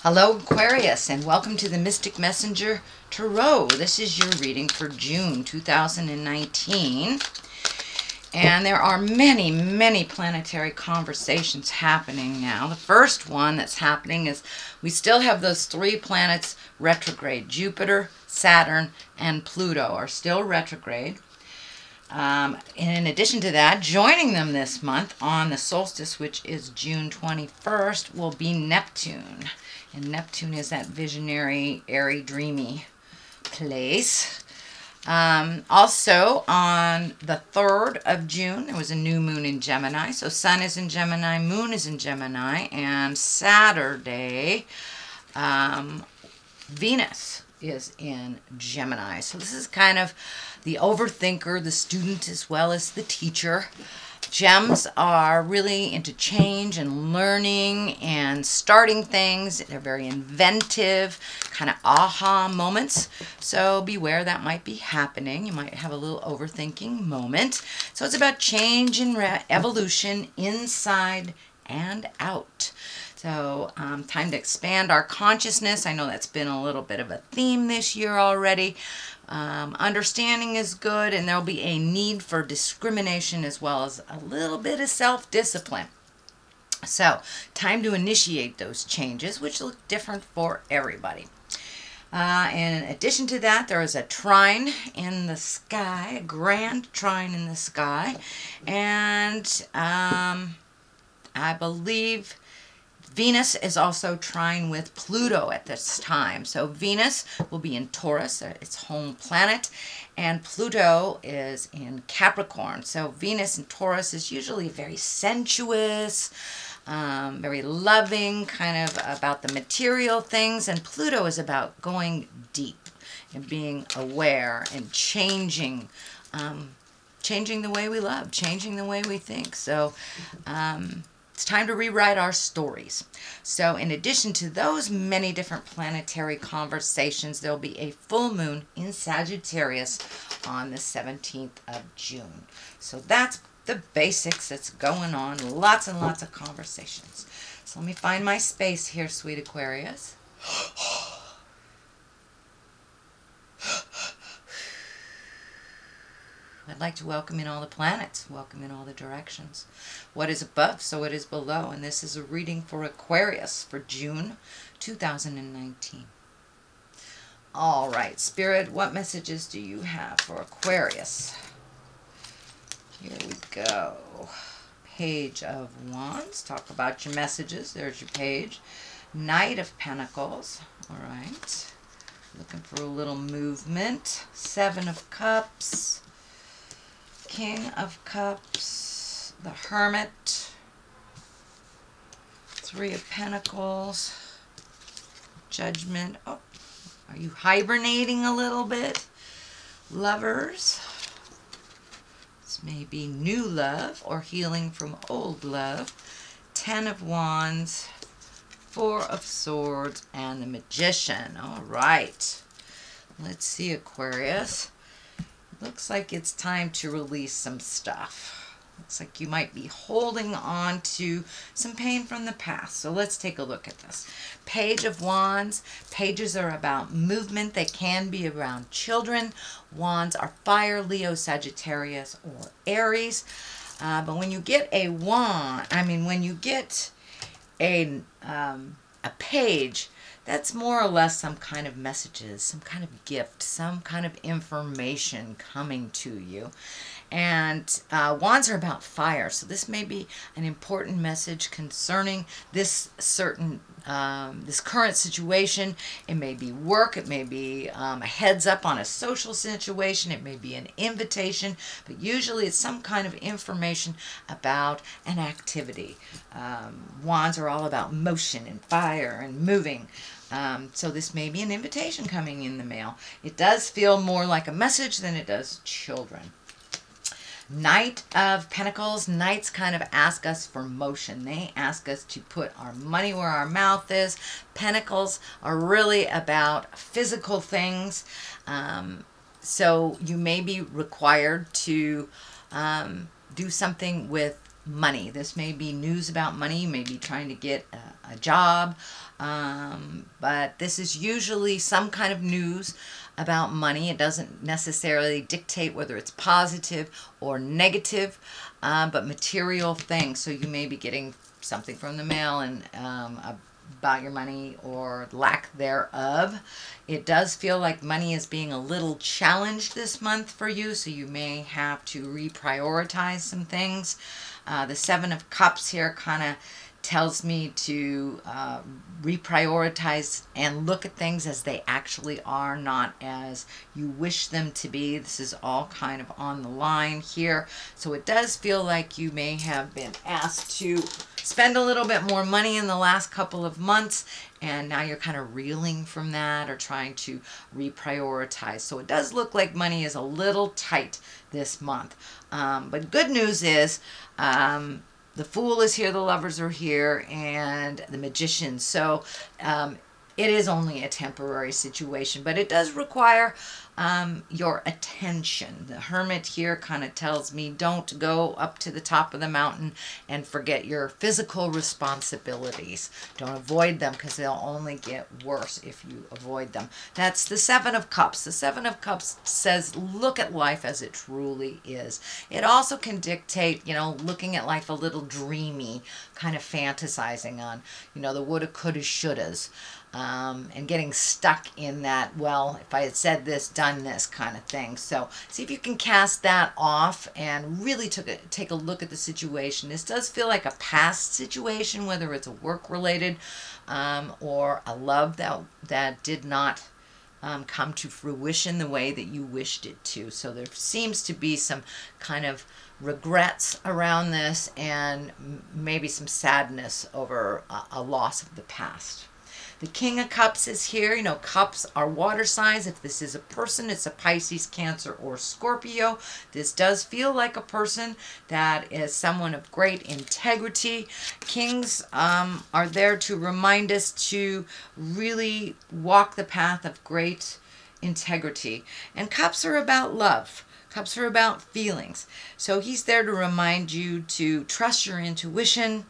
Hello Aquarius, and welcome to the Mystic Messenger Tarot. This is your reading for June 2019. And there are many planetary conversations happening now. The first one that's happening is we still have those three planets retrograde. Jupiter, Saturn, and Pluto are still retrograde. In addition to that, joining them this month on the solstice, which is June 21st, will be Neptune. And Neptune is that visionary, airy, dreamy place. Also, on the 3rd of June, there was a new moon in Gemini. So Sun is in Gemini, Moon is in Gemini, and Saturday, Venus is in Gemini. So this is kind of the overthinker, the student, as well as the teacher. Gems are really into change and learning and starting things. They're very inventive, kind of aha moments. So beware, that might be happening. You might have a little overthinking moment. So it's about change and evolution inside and out. So time to expand our consciousness. I know that's been a little bit of a theme this year already. Understanding is good, and there'll be a need for discrimination as well as a little bit of self-discipline. So time to initiate those changes, which look different for everybody. In addition to that, there is a trine in the sky, a grand trine in the sky, and I believe Venus is also trine with Pluto at this time. So Venus will be in Taurus, its home planet, and Pluto is in Capricorn. So Venus in Taurus is usually very sensuous, very loving, kind of about the material things, and Pluto is about going deep and being aware and changing the way we love, changing the way we think. So it's time to rewrite our stories. So in addition to those many different planetary conversations, there'll be a full moon in Sagittarius on the 17th of June. So that's the basics that's going on. Lots and lots of conversations. So let me find my space here, sweet Aquarius. I'd like to welcome in all the planets, welcome in all the directions. What is above, so it is below. And this is a reading for Aquarius for June 2019. All right, Spirit, what messages do you have for Aquarius? Here we go. Page of Wands. Talk about your messages. There's your page. Knight of Pentacles. All right. Looking for a little movement. 7 of Cups. King of Cups, the Hermit, 3 of Pentacles, Judgment. Oh, are you hibernating a little bit? Lovers. This may be new love or healing from old love. 10 of Wands, 4 of Swords, and the Magician. All right. Let's see, Aquarius. Looks like it's time to release some stuff. Looks like you might be holding on to some pain from the past. So let's take a look at this. Page of Wands. Pages are about movement. They can be around children. Wands are fire, Leo, Sagittarius, or Aries. But when you get a wand, when you get a page, that's more or less some kind of messages, some kind of gift, some kind of information coming to you. And wands are about fire, so this may be an important message concerning this certain, this current situation. It may be work, it may be a heads up on a social situation, it may be an invitation, but usually it's some kind of information about an activity. Wands are all about motion and fire and moving. So this may be an invitation coming in the mail. It does feel more like a message than it does children. Knight of Pentacles. Knights kind of ask us for motion. They ask us to put our money where our mouth is. Pentacles are really about physical things. So you may be required to do something with money. This may be news about money. You may be trying to get a job. But this is usually some kind of news about money. It doesn't necessarily dictate whether it's positive or negative, but material things. So you may be getting something from the mail and about your money or lack thereof. It does feel like money is being a little challenged this month for you, so you may have to reprioritize some things. The Seven of Cups here kind of tells me to reprioritize and look at things as they actually are, not as you wish them to be. This is all kind of on the line here. So it does feel like you may have been asked to spend a little bit more money in the last couple of months, and now you're kind of reeling from that or trying to reprioritize. So it does look like money is a little tight this month. But good news is the Fool is here, the Lovers are here, and the Magician. So it is only a temporary situation, but it does require your attention. The Hermit here kind of tells me don't go up to the top of the mountain and forget your physical responsibilities. Don't avoid them, because they'll only get worse if you avoid them. That's the Seven of Cups. The Seven of Cups says look at life as it truly is. It also can dictate, looking at life a little dreamy, kind of fantasizing on, the woulda, coulda, shouldas. And getting stuck in that, well, if I had said this, done this kind of thing. So see if you can cast that off and really take a look at the situation. This does feel like a past situation, whether it's a work-related or a love that did not come to fruition the way that you wished it to. So there seems to be some kind of regrets around this and maybe some sadness over a loss of the past. The King of Cups is here. Cups are water signs. If this is a person, it's a Pisces, Cancer, or Scorpio. This does feel like a person that is someone of great integrity. Kings are there to remind us to really walk the path of great integrity. And cups are about love. Cups are about feelings. So he's there to remind you to trust your intuition,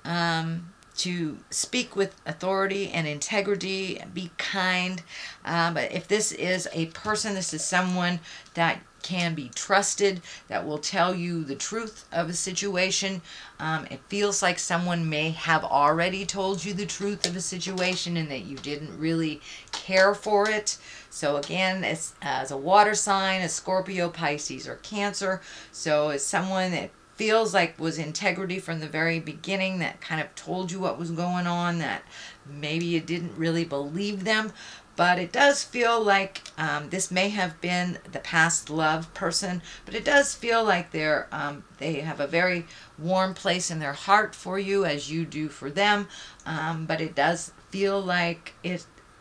to speak with authority and integrity, be kind. But if this is a person, this is someone that can be trusted, that will tell you the truth of a situation. It feels like someone may have already told you the truth of a situation and that you didn't really care for it. So again, it's as a water sign, a Scorpio, Pisces, or Cancer. So it's someone that feels like was integrity from the very beginning, that kind of told you what was going on, that maybe you didn't really believe them. But it does feel like this may have been the past love person, but it does feel like they have a very warm place in their heart for you, as you do for them. But it does feel like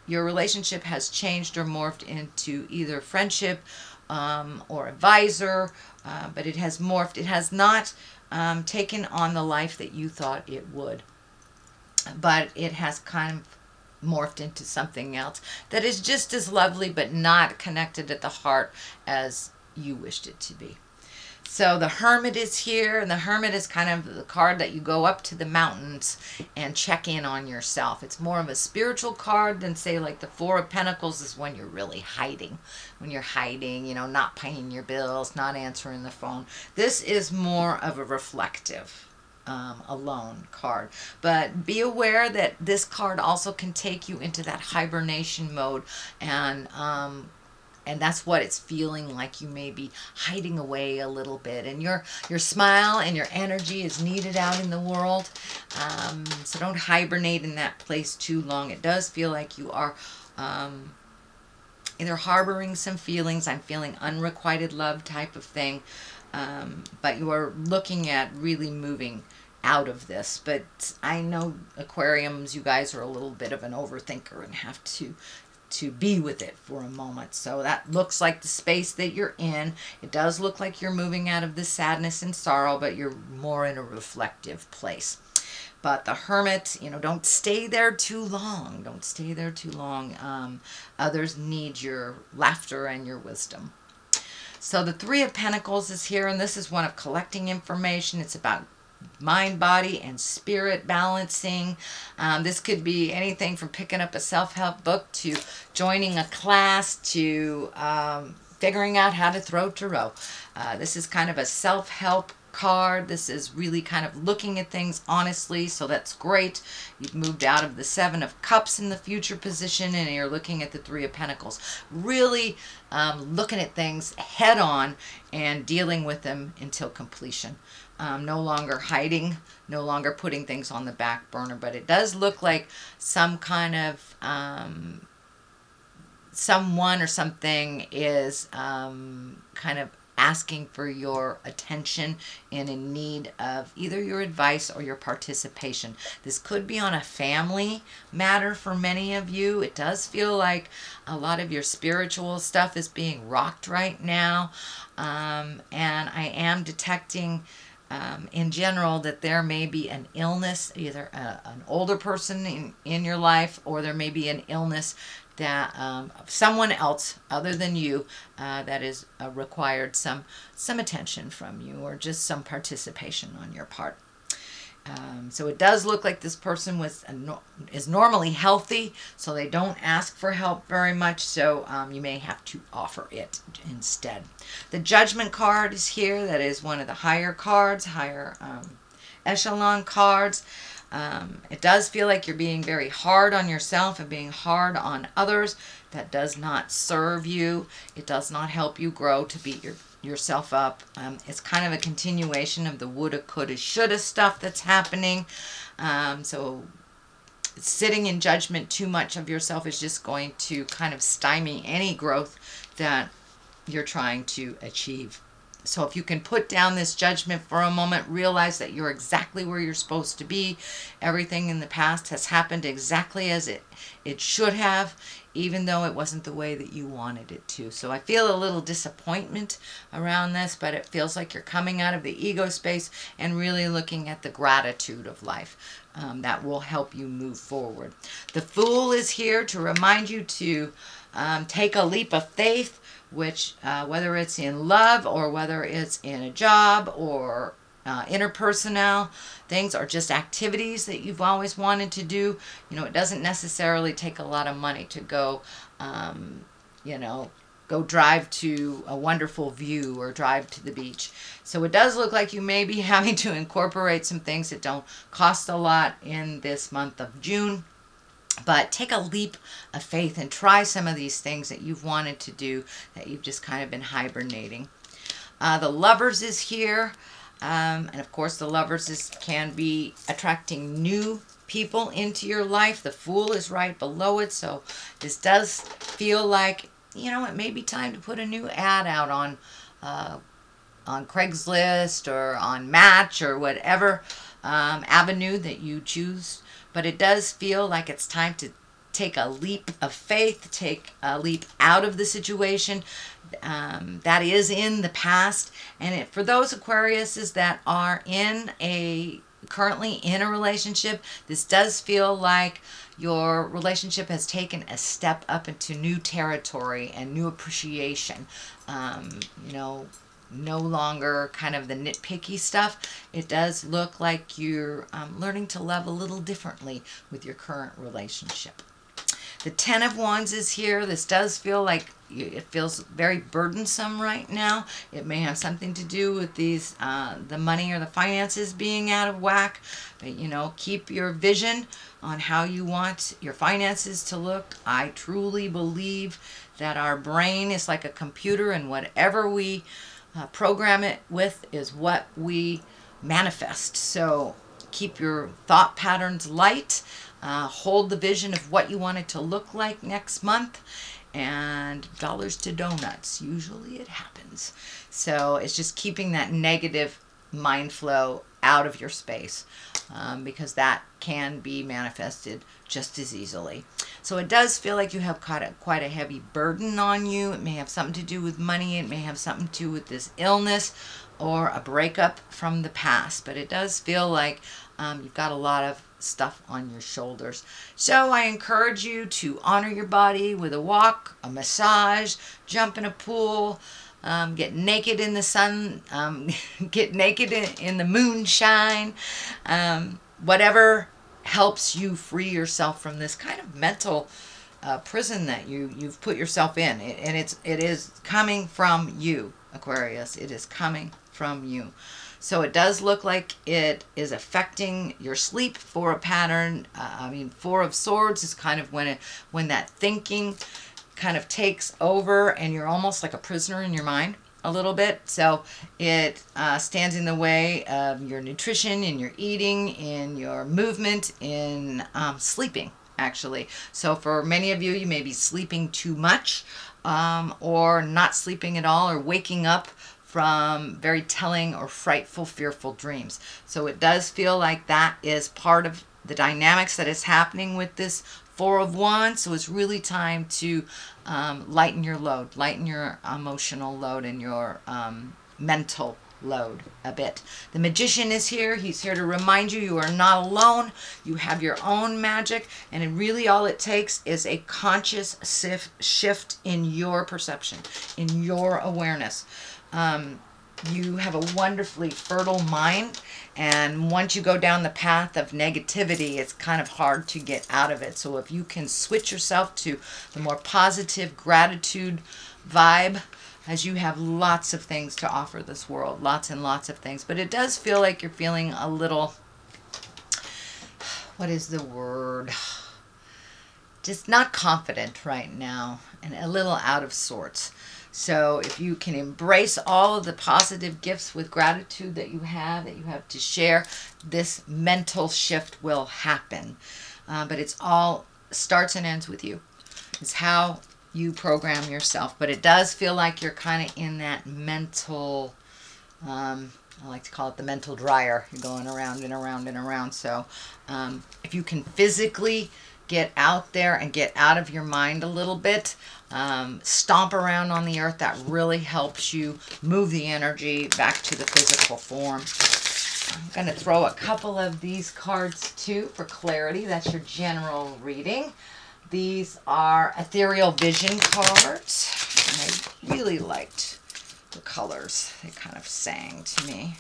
your relationship has changed or morphed into either friendship or advisor, but it has morphed. It has not taken on the life that you thought it would, but it has kind of morphed into something else that is just as lovely but not connected at the heart as you wished it to be. So the Hermit is here, and the Hermit is kind of the card that you go up to the mountains and check in on yourself. It's more of a spiritual card than, say, like the Four of Pentacles is when you're really hiding. When you're hiding, not paying your bills, not answering the phone. This is more of a reflective, alone card. But be aware that this card also can take you into that hibernation mode, and that's what it's feeling like. You may be hiding away a little bit, and your smile and your energy is needed out in the world. So don't hibernate in that place too long. It does feel like you are either harboring some feelings. I'm feeling unrequited love type of thing. But you are looking at really moving out of this. But I know Aquariums, you guys are a little bit of an overthinker and have to be with it for a moment. So that looks like the space that you're in. It does look like you're moving out of the sadness and sorrow, but you're more in a reflective place. But the Hermit, don't stay there too long. Don't stay there too long. Others need your laughter and your wisdom. So the Three of Pentacles is here, and this is one of collecting information. It's about mind, body, and spirit balancing. This could be anything from picking up a self-help book to joining a class to figuring out how to throw tarot. This is kind of a self-help card. This is really kind of looking at things honestly, so that's great. You've moved out of the Seven of Cups in the future position and you're looking at the Three of Pentacles. Really looking at things head on and dealing with them until completion. No longer hiding, no longer putting things on the back burner, but it does look like some kind of someone or something is kind of asking for your attention and in need of either your advice or your participation. This could be on a family matter for many of you. It does feel like a lot of your spiritual stuff is being rocked right now. And I am detecting in general that there may be an illness, either an older person in your life, or there may be an illness that someone else other than you that is required some attention from you, or just some participation on your part. So it does look like this person is normally healthy, so they don't ask for help very much, so you may have to offer it instead. The Judgment card is here. That is one of the higher cards, higher echelon cards. It does feel like you're being very hard on yourself and being hard on others. That does not serve you. It does not help you grow to beat yourself up. It's kind of a continuation of the woulda, coulda, shoulda stuff that's happening. So sitting in judgment too much of yourself is just going to kind of stymie any growth that you're trying to achieve. So if you can put down this judgment for a moment, realize that you're exactly where you're supposed to be. Everything in the past has happened exactly as it should have, even though it wasn't the way that you wanted it to. So I feel a little disappointment around this, but it feels like you're coming out of the ego space and really looking at the gratitude of life. That will help you move forward. The Fool is here to remind you to take a leap of faith, which whether it's in love or whether it's in a job or interpersonal things, or just activities that you've always wanted to do. You know, it doesn't necessarily take a lot of money to go, you know, go drive to a wonderful view or drive to the beach. So it does look like you may be having to incorporate some things that don't cost a lot in this month of June. But take a leap of faith and try some of these things that you've wanted to do, that you've just kind of been hibernating. The Lovers is here. And of course, the Lovers can be attracting new people into your life. The Fool is right below it. So this does feel like, you know, it may be time to put a new ad out on Craigslist or on Match or whatever avenue that you choose. But it does feel like it's time to take a leap of faith, take a leap out of the situation that is in the past. And for those Aquariuses that are currently in a relationship, this does feel like your relationship has taken a step up into new territory and new appreciation. You know, no longer kind of the nitpicky stuff. It does look like you're learning to love a little differently with your current relationship. The Ten of Wands is here. This does feel like it feels very burdensome right now. It may have something to do with these the money or the finances being out of whack. But, you know, keep your vision on how you want your finances to look. I truly believe that our brain is like a computer, and whatever we program it with is what we manifest. So keep your thought patterns light. Hold the vision of what you want it to look like next month, and dollars to donuts. Usually it happens. So it's just keeping that negative mind flow out of your space, because that can be manifested just as easily. So it does feel like you have quite a heavy burden on you. It may have something to do with money. It may have something to do with this illness or a breakup from the past. But it does feel like you've got a lot of stuff on your shoulders. So I encourage you to honor your body with a walk, a massage, jump in a pool, get naked in the sun, get naked in the moonshine, whatever helps you free yourself from this kind of mental prison that you've put yourself in. And it is coming from you, Aquarius. It is coming from you. So it does look like it is affecting your sleep. For a pattern, Four of Swords is kind of when that thinking kind of takes over and you're almost like a prisoner in your mind a little bit. So it stands in the way of your nutrition, in your eating, in your movement, in sleeping, actually. So for many of you, you may be sleeping too much or not sleeping at all, or waking up from very telling or frightful, fearful dreams. So it does feel like that is part of the dynamics that is happening with this Four of Wands. So it's really time to lighten your load, lighten your emotional load and your mental load a bit. The Magician is here. He's here to remind you you are not alone. You have your own magic, and really all it takes is a conscious shift in your perception, in your awareness. You have a wonderfully fertile mind, and once you go down the path of negativity, it's kind of hard to get out of it. So if you can switch yourself to the more positive gratitude vibe, as you have lots of things to offer this world, lots and lots of things. But it does feel like you're feeling a little, what is the word? Just not confident right now, and a little out of sorts. So if you can embrace all of the positive gifts with gratitude that you have to share, this mental shift will happen. But it's all starts and ends with you. It's how you program yourself. But it does feel like you're kind of in that mental, I like to call it the mental dryer. You're going around and around and around. So if you can physically get out there and get out of your mind a little bit, stomp around on the earth, that really helps you move the energy back to the physical form. I'm going to throw a couple of these cards too for clarity. That's your general reading. These are Ethereal Vision cards. And I really liked the colors. They kind of sang to me.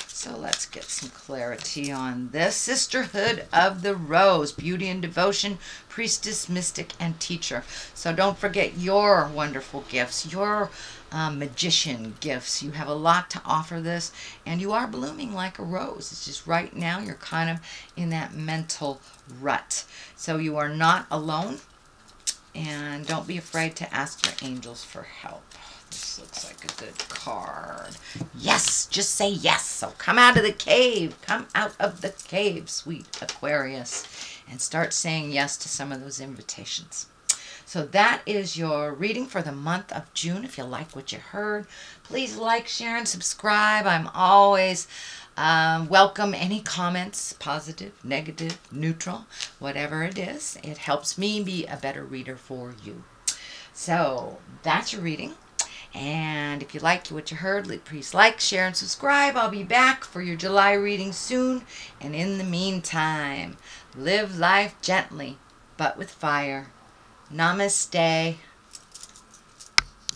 So let's get some clarity on this. Sisterhood of the Rose, Beauty and Devotion, Priestess, Mystic, and Teacher. So don't forget your wonderful gifts, your magician gifts. You have a lot to offer this, and you are blooming like a rose. It's just right now you're kind of in that mental rut. So you are not alone, and don't be afraid to ask your angels for help. This looks like a good card. Yes, just say yes. So come out of the cave. Come out of the cave, sweet Aquarius, and start saying yes to some of those invitations. So that is your reading for the month of June. If you like what you heard, please like, share, and subscribe. I'm always welcome any comments, positive, negative, neutral, whatever it is. It helps me be a better reader for you. So that's your reading. And if you like what you heard, please like, share, and subscribe. I'll be back for your July reading soon. And in the meantime, live life gently, but with fire. Namaste.